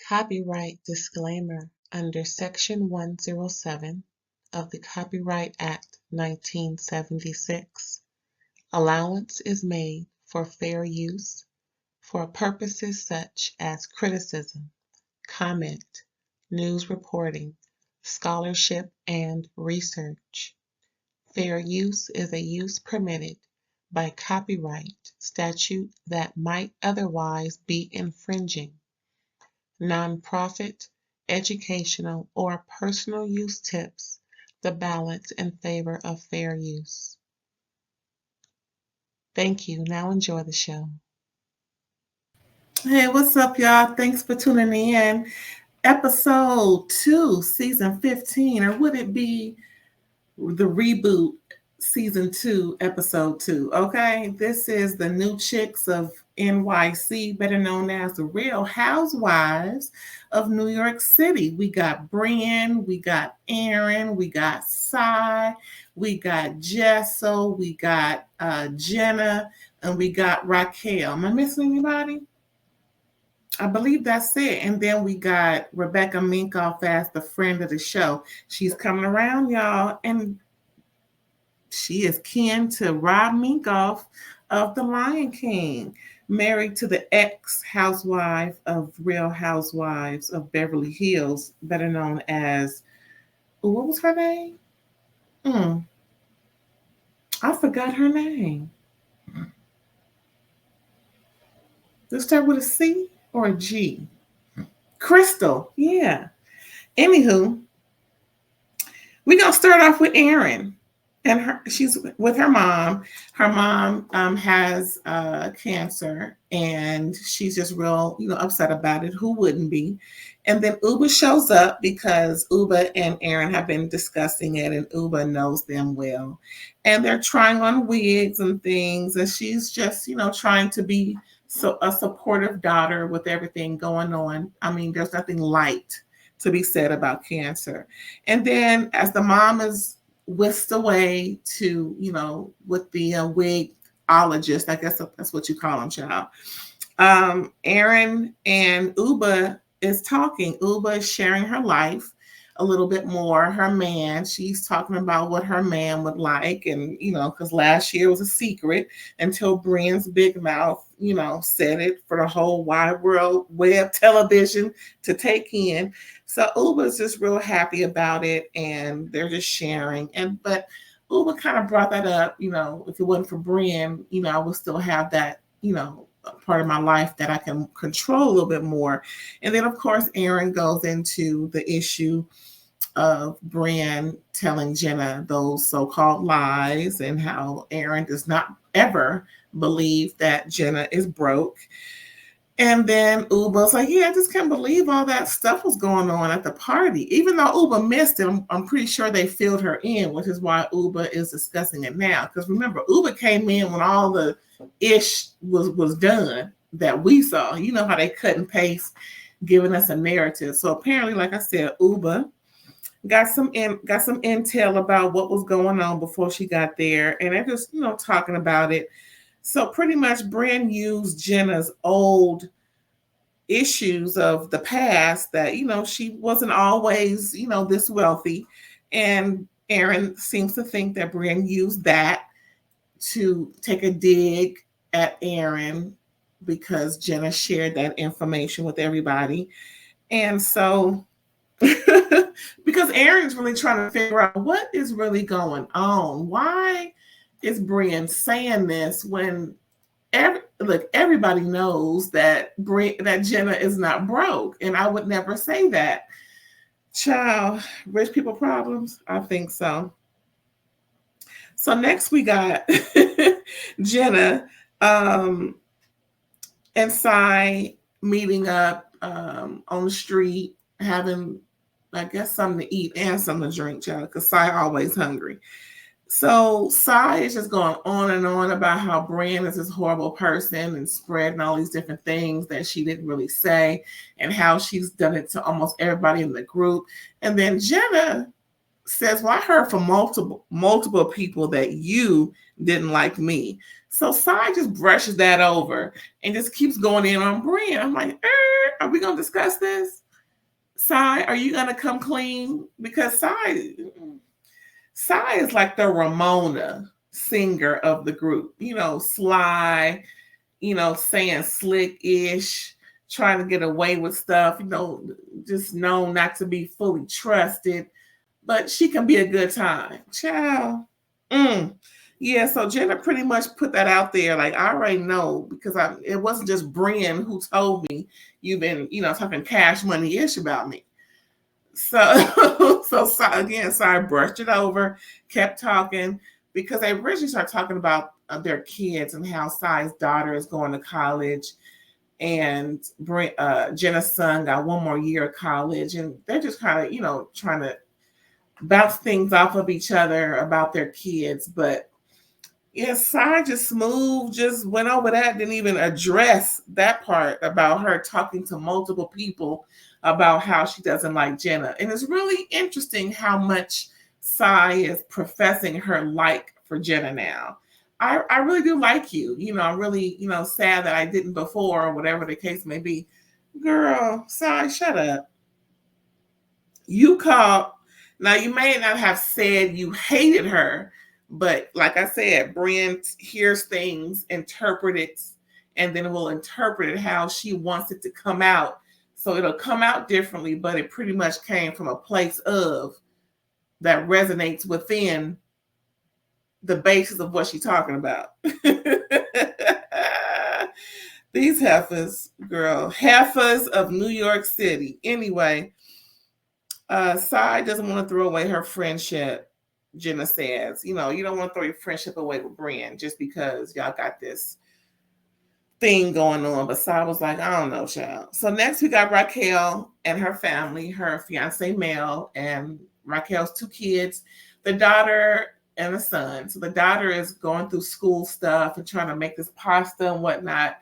Copyright disclaimer under Section 107 of the Copyright Act 1976. Allowance is made for fair use for purposes such as criticism, comment, news reporting, scholarship, and research. Fair use is a use permitted by copyright statute that might otherwise be infringing. Nonprofit, educational, or personal use tips the balance in favor of fair use. Thank you. Now enjoy the show. Hey, what's up, y'all? Thanks for tuning in. Episode 2, Season 15, or would it be the reboot, Season 2, Episode 2? Okay, this is the new chicks of NYC, better known as the Real Housewives of New York City. We got Brynn, we got Erin, we got Sai, we got Jessel, we got Jenna, and we got Raquel. Am I missing anybody? I believe that's it. And then we got Rebecca Minkoff as the friend of the show. She's coming around, y'all, and she is kin to Rob Minkoff of The Lion King, married to the ex-housewife of Real Housewives of Beverly Hills, better known as, what was her name? I forgot her name. Does it start with a C or a G? Crystal, yeah. Anywho, we're going to start off with Erin. And she's with her mom. Her mom has cancer, and she's just real, upset about it. Who wouldn't be? And then Ubah shows up because Ubah and Erin have been discussing it, and Ubah knows them well. And they're trying on wigs and things, and she's just, trying to be a supportive daughter with everything going on. I mean, there's nothing light to be said about cancer. And then as the mom is whisked away to, with the wigologist, I guess that's what you call them, child. Erin and Ubah is talking. Ubah is sharing her life a little bit more. Her man, she's talking about what her man would like. And, because last year was a secret until Brynn's big mouth, said it for the whole wide world web television to take in. So Ubah's just real happy about it, and they're just sharing. But Ubah kind of brought that up, if it wasn't for Brynn, I would still have that, part of my life that I can control a little bit more. And then, of course, Erin goes into the issue of Brynn telling Jenna those so-called lies and how Erin does not ever believe that Jenna is broke. And then Ubah's like, yeah, I just can't believe all that stuff was going on at the party. Even though Ubah missed it, I'm pretty sure they filled her in, which is why Ubah is discussing it now. Because remember, Ubah came in when all the ish was done that we saw. You know how they cut and paste, giving us a narrative. So apparently, like I said, Ubah got some intel about what was going on before she got there. And they're just, talking about it. So pretty much Brynn used Jenna's old issues of the past that, she wasn't always, this wealthy. And Erin seems to think that Brynn used that to take a dig at Erin because Jenna shared that information with everybody. And so, because Erin's really trying to figure out what is really going on. Why is Brynn saying this when everybody knows that Jenna is not broke, and I would never say that. Child, rich people problems? I think so. So next we got Jenna and Sai meeting up on the street, having, I guess, something to eat and something to drink, child, because Sai always hungry. So Sai is just going on and on about how Brynn is this horrible person and spreading all these different things that she didn't really say, and how she's done it to almost everybody in the group. And then Jenna says, well, I heard from multiple people that you didn't like me. So Sai just brushes that over and just keeps going in on Brynn. I'm like, are we gonna discuss this? Sai, are you gonna come clean? Because Sai is like the Ramona singer of the group. Sly, saying slick-ish, trying to get away with stuff, just known not to be fully trusted. But she can be a good time. Ciao. Yeah, so Jenna pretty much put that out there. Like, I already know, because it wasn't just Brynn who told me you've been, talking cash money-ish about me. So, again, Sai brushed it over, kept talking, because they originally started talking about their kids and how Sai's daughter is going to college, and Jenna's son got one more year of college, and they're just kind of, trying to bounce things off of each other about their kids. But yeah, Sai just smooth, just went over that, didn't even address that part about her talking to multiple people about how she doesn't like Jenna. And it's really interesting how much Sai is professing her like for Jenna now. I really do like you. I'm really, sad that I didn't before, or whatever the case may be. Girl, Sai, shut up. You called. Now, you may not have said you hated her, but like I said, Brynn hears things, interprets, and then will interpret it how she wants it to come out. So it'll come out differently, but it pretty much came from a place of that resonates within the basis of what she's talking about. These heifers, girl, heifers of New York City. Anyway, Sai doesn't want to throw away her friendship. Jenna says, you don't want to throw your friendship away with Brynn just because y'all got this thing going on. But Sai was like, I don't know, child. So next we got Raquel and her family, her fiance Mel, and Raquel's 2 kids, the daughter and the son. So the daughter is going through school stuff and trying to make this pasta and whatnot.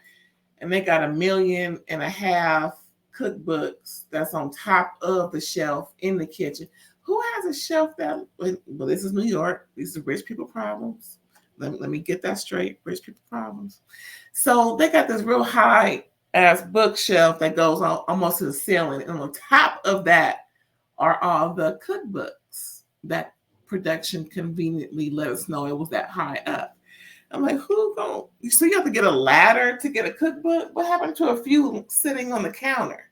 And they got 1.5 million cookbooks that's on top of the shelf in the kitchen. Who has a shelf that, well, this is New York. These are rich people problems. Let me get that straight. Rich people problems. So they got this real high ass bookshelf that goes on almost to the ceiling. And on top of that are all the cookbooks that production conveniently let us know it was that high up. I'm like, so you have to get a ladder to get a cookbook? What happened to a few sitting on the counter?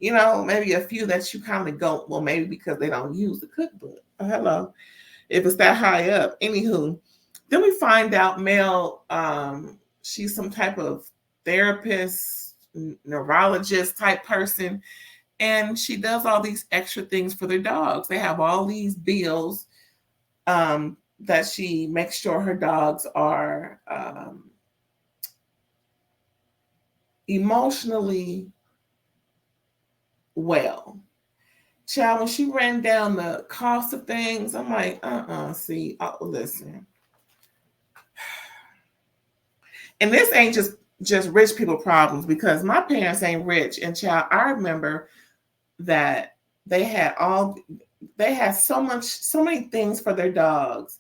Maybe a few that you kind of go, well, maybe because they don't use the cookbook. Hello. If it's that high up. Anywho, then we find out Mel, she's some type of therapist, neurologist type person. And she does all these extra things for their dogs. They have all these bills that she makes sure her dogs are emotionally well. Child, when she ran down the cost of things, I'm like, listen. And this ain't just rich people problems, because my parents ain't rich. And child, I remember that they had so many things for their dogs.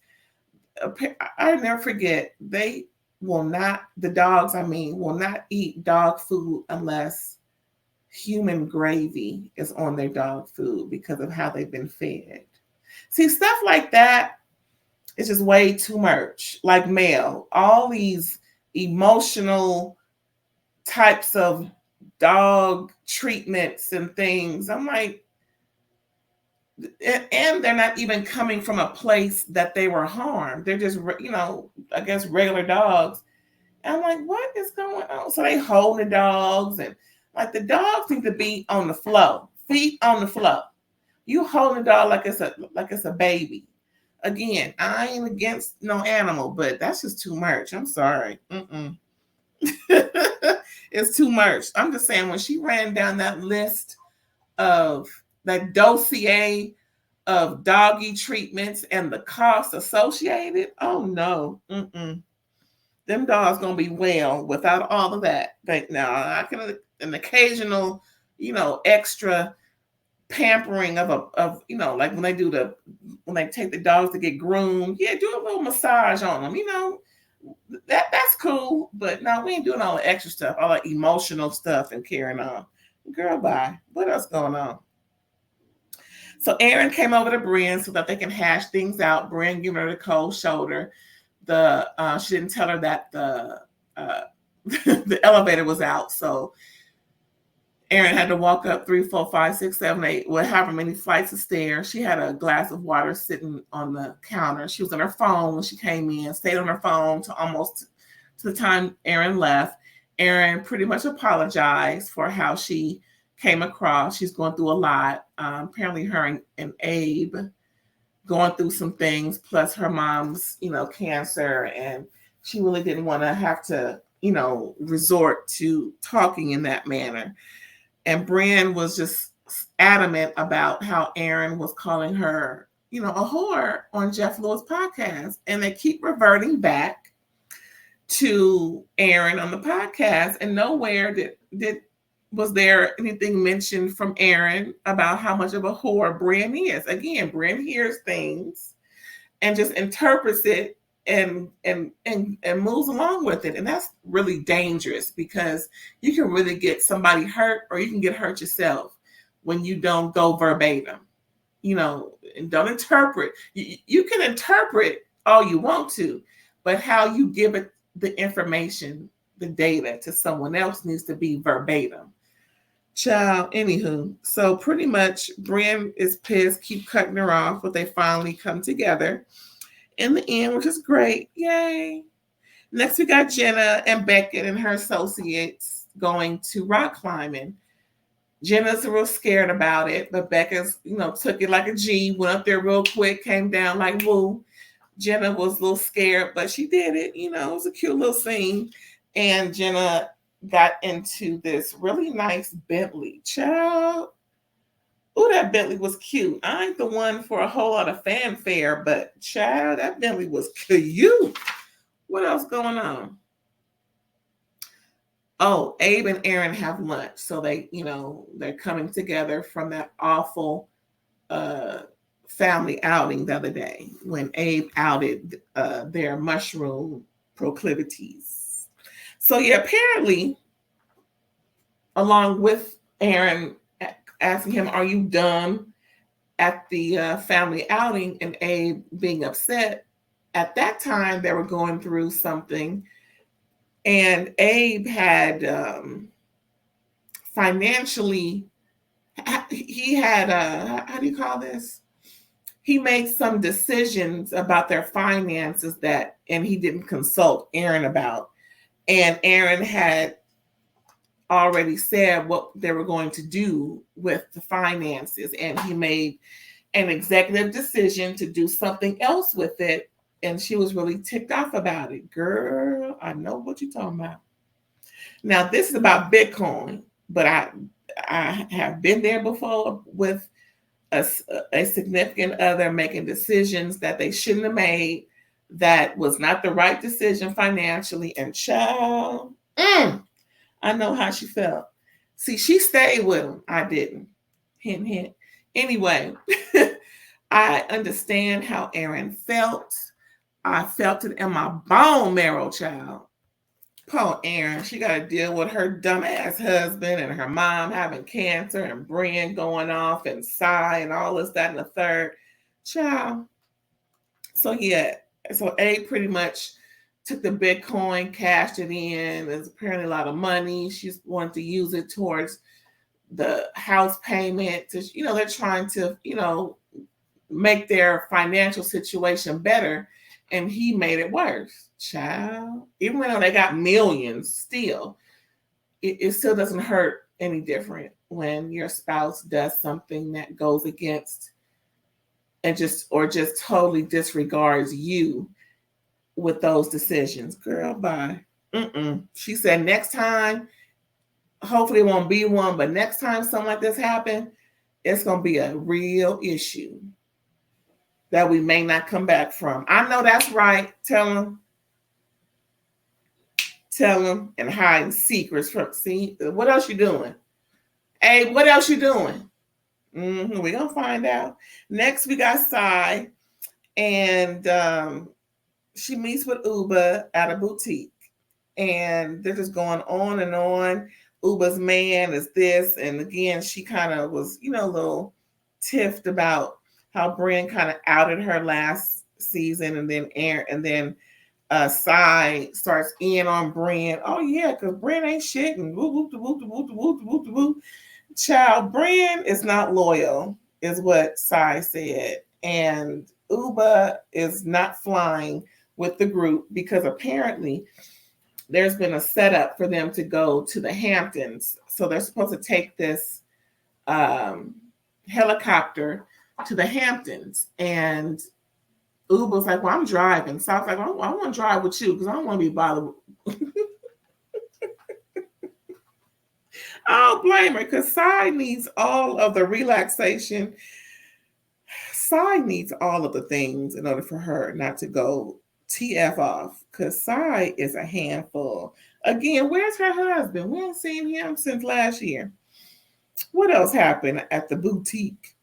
I never forget, the dogs will not eat dog food unless human gravy is on their dog food because of how they've been fed. See, stuff like that is just way too much. Like Mel, all these emotional types of dog treatments and things. I'm like, and they're not even coming from a place that they were harmed. They're just, I guess regular dogs. And I'm like, what is going on? So they hold the dogs, and like the dogs need to be on the floor, feet on the floor. You hold the dog like it's a baby. Again, I ain't against no animal, but that's just too much. I'm sorry. It's too much. I'm just saying, when she ran down that list of that dossier of doggy treatments and the costs associated, oh no. Them dogs gonna be well without all of that. Now I can an occasional, extra pampering of like when they take the dogs to get groomed. Yeah, do a little massage on them. That's cool, but no, we ain't doing all the extra stuff, all the emotional stuff and carrying on. Girl, bye. What else going on? So Erin came over to Brynn so that they can hash things out. Brynn giving her the cold shoulder. She didn't tell her that uh, the elevator was out, so Erin had to walk up 3, 4, 5, 6, 7, 8, however many flights of stairs. She had a glass of water sitting on the counter. She was on her phone when she came in, stayed on her phone to almost to the time Erin left. Erin pretty much apologized for how she came across. She's going through a lot. Apparently her and Abe going through some things, plus her mom's, cancer, and she really didn't want to have to, resort to talking in that manner. And Brynn was just adamant about how Erin was calling her, a whore on Jeff Lewis' podcast. And they keep reverting back to Erin on the podcast, and nowhere was there anything mentioned from Erin about how much of a whore Brynn is. Again, Brynn hears things and just interprets it and moves along with it. And that's really dangerous, because you can really get somebody hurt, or you can get hurt yourself when you don't go verbatim, and don't interpret. You can interpret all you want to, but how you give it the information, the data to someone else needs to be verbatim. Child, anywho, so pretty much Brynn is pissed, keep cutting her off, but they finally come together in the end, which is great. Yay. Next, we got Jenna and Beckett and her associates going to rock climbing. Jenna's real scared about it, but Becca's, took it like a G, went up there real quick, came down like woo. Jenna was a little scared, but she did it. It was a cute little scene. And Jenna got into this really nice Bentley. Child. Oh, that Bentley was cute. I ain't the one for a whole lot of fanfare, but child, that Bentley was cute. What else going on? Oh, Abe and Erin have lunch. So they, they're coming together from that awful family outing the other day when Abe outed their mushroom proclivities. So yeah, apparently, along with Erin asking him, "Are you done?" at the family outing, and Abe being upset, at that time they were going through something, and Abe had financially, he had how do you call this? He made some decisions about their finances and he didn't consult Erin about. And Erin had already said what they were going to do with the finances. And he made an executive decision to do something else with it. And she was really ticked off about it. Girl, I know what you're talking about. Now, this is about Bitcoin, but I have been there before with a significant other making decisions that they shouldn't have made, that was not the right decision financially. And child, I know how she felt. See, she stayed with him. I didn't. Hint, hint. Anyway, I understand how Erin felt. I felt it in my bone marrow, child. Poor Erin, she got to deal with her dumbass husband and her mom having cancer and Brynn going off and Sai and all this, that, and the third. Child. So yeah, so Abe pretty much took the Bitcoin, cashed it in. There's apparently a lot of money. She's wanted to use it towards the house payment. They're trying to, make their financial situation better. And he made it worse. Child, even though they got millions, still, it still doesn't hurt any different when your spouse does something that goes against and just totally disregards you with those decisions. Girl, bye. She said next time, hopefully it won't be one, but next time something like this happens, it's going to be a real issue that we may not come back from. I know that's right. Tell them and hiding secrets from. See, what else you doing? Hey, what else you doing? We're going to find out. Next, we got Sai. And she meets with Ubah at a boutique, and they're just going on and on. Ubah's man is this, and again, she kind of was, a little tiffed about how Brynn kind of outed her last season, and then Erin, and then Sai starts in on Brynn. Oh yeah, because Brynn ain't shit, and whoop whoop whoop whoop whoop whoop whoop. Child, Brynn is not loyal, is what Sai said, and Ubah is not flying with the group because apparently there's been a setup for them to go to the Hamptons. So they're supposed to take this um, helicopter to the Hamptons. And Ubah's like, well, I'm driving. So I was like, well, I want to drive with you because I don't want to be bothered. I don't blame her because Sai needs all of the relaxation. Sai needs all of the things in order for her not to go TF off because Sai is a handful. Again, where's her husband? We haven't seen him since last year. What else happened at the boutique?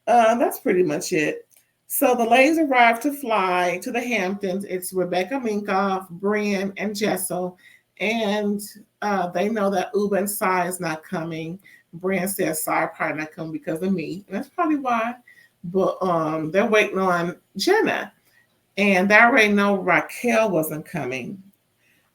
That's pretty much it. So the ladies arrived to fly to the Hamptons. It's Rebecca Minkoff, Brynn, and Jessel. And they know that Ubah and Sai is not coming. Brynn says Sai probably not coming because of me. And that's probably why. But they're waiting on Jenna. And they already know Raquel wasn't coming.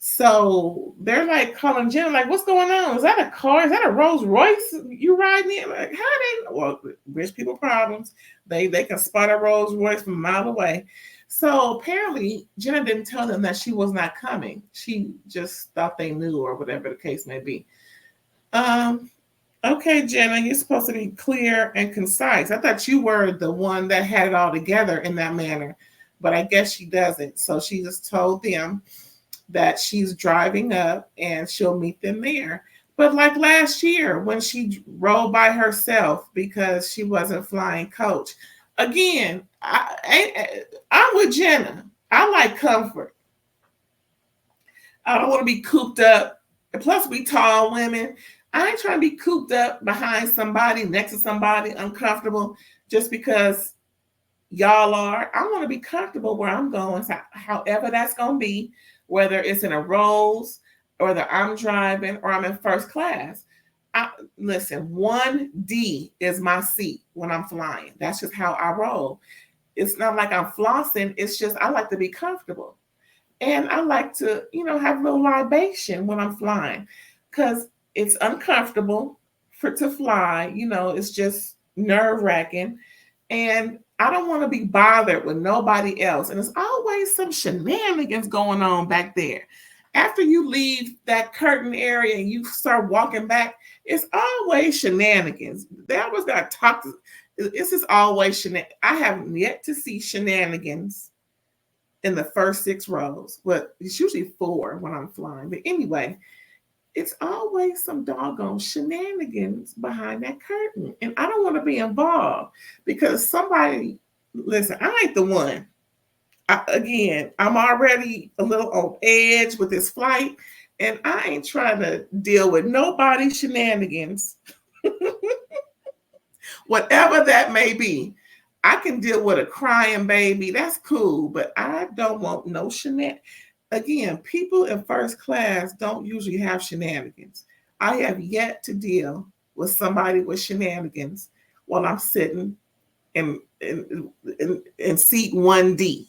So they're like calling Jenna, like, what's going on? Is that a car? Is that a Rolls Royce you riding in? Like, how they, well, rich people problems. They can spot a Rolls Royce from a mile away. So apparently Jenna didn't tell them that she was not coming. She just thought they knew, or whatever the case may be. Okay, Jenna, you're supposed to be clear and concise. I thought you were the one that had it all together in that manner, but I guess she doesn't. So she just told them that she's driving up and she'll meet them there. But like last year when she rode by herself because she wasn't flying coach. Again, I'm with Jenna. I like comfort. I don't want to be cooped up. And plus, we tall women. I ain't trying to be cooped up behind somebody, next to somebody, uncomfortable, just because y'all are. I want to be comfortable where I'm going, however that's going to be, whether it's in a Rolls, or whether I'm driving, or I'm in first class. Listen, 1D is my seat when I'm flying. That's just how I roll. It's not like I'm flossing. It's just I like to be comfortable. And I like to, have a little libation when I'm flying because it's uncomfortable to fly. It's just nerve-wracking. And I don't want to be bothered with nobody else. And there's always some shenanigans going on back there. After you leave that curtain area and you start walking back, it's always shenanigans. They always got to talk to. This is always shenanigans. I have yet to see shenanigans in the first 6 rows. But it's usually 4 when I'm flying. But anyway, it's always some doggone shenanigans behind that curtain. And I don't want to be involved because somebody, listen, I ain't the one. I'm already a little on edge with this flight, and I ain't trying to deal with nobody's shenanigans. Whatever that may be. I can deal with a crying baby. That's cool, but I don't want no shenanigans. Again, people in first class don't usually have shenanigans. I have yet to deal with somebody with shenanigans while I'm sitting in seat 1D.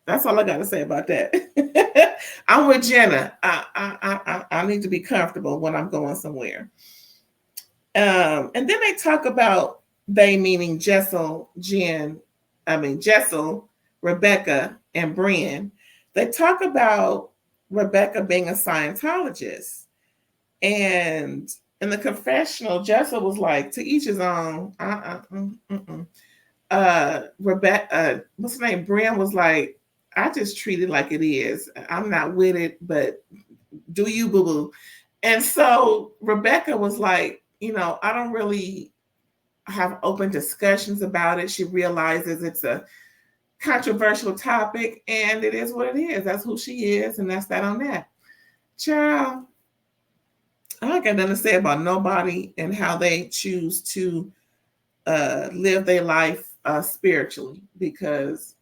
That's all I got to say about that. I'm with Jenna. I need to be comfortable when I'm going somewhere. And then they talk about they meaning Jessel, Rebecca, and Brynn. They talk about Rebecca being a Scientologist. And in the confessional, Jessel was like, to each his own. Rebecca, what's her name? Brynn was like, I just treat it like it is. I'm not with it, but do you, boo-boo? And so Rebecca was like, I don't really have open discussions about it. She realizes it's a controversial topic, and it is what it is. That's who she is, and that's that on that. Child, I ain't got nothing to say about nobody and how they choose to live their life spiritually, because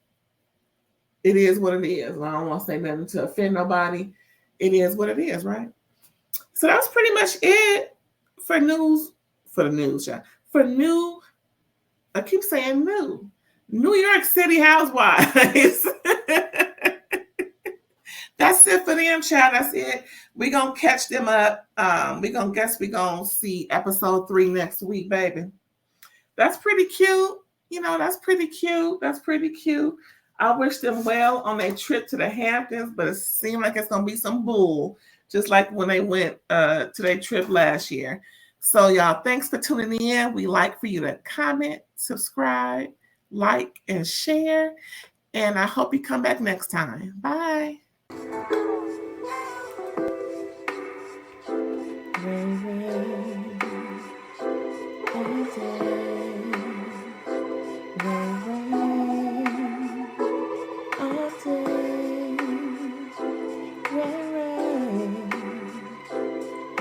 it is what it is. I don't want to say nothing to offend nobody. It is what it is, right? So that's pretty much it for news. For the news, yeah. For new, I keep saying New York City housewives. That's it for them, child. That's it. We're gonna catch them up. We're gonna see episode 3 next week, baby. That's pretty cute. That's pretty cute. That's pretty cute. I wish them well on their trip to the Hamptons, but it seemed like it's gonna be some bull, just like when they went to their trip last year. So y'all, thanks for tuning in. We like for you to comment, subscribe, like, and share. And I hope you come back next time. Bye.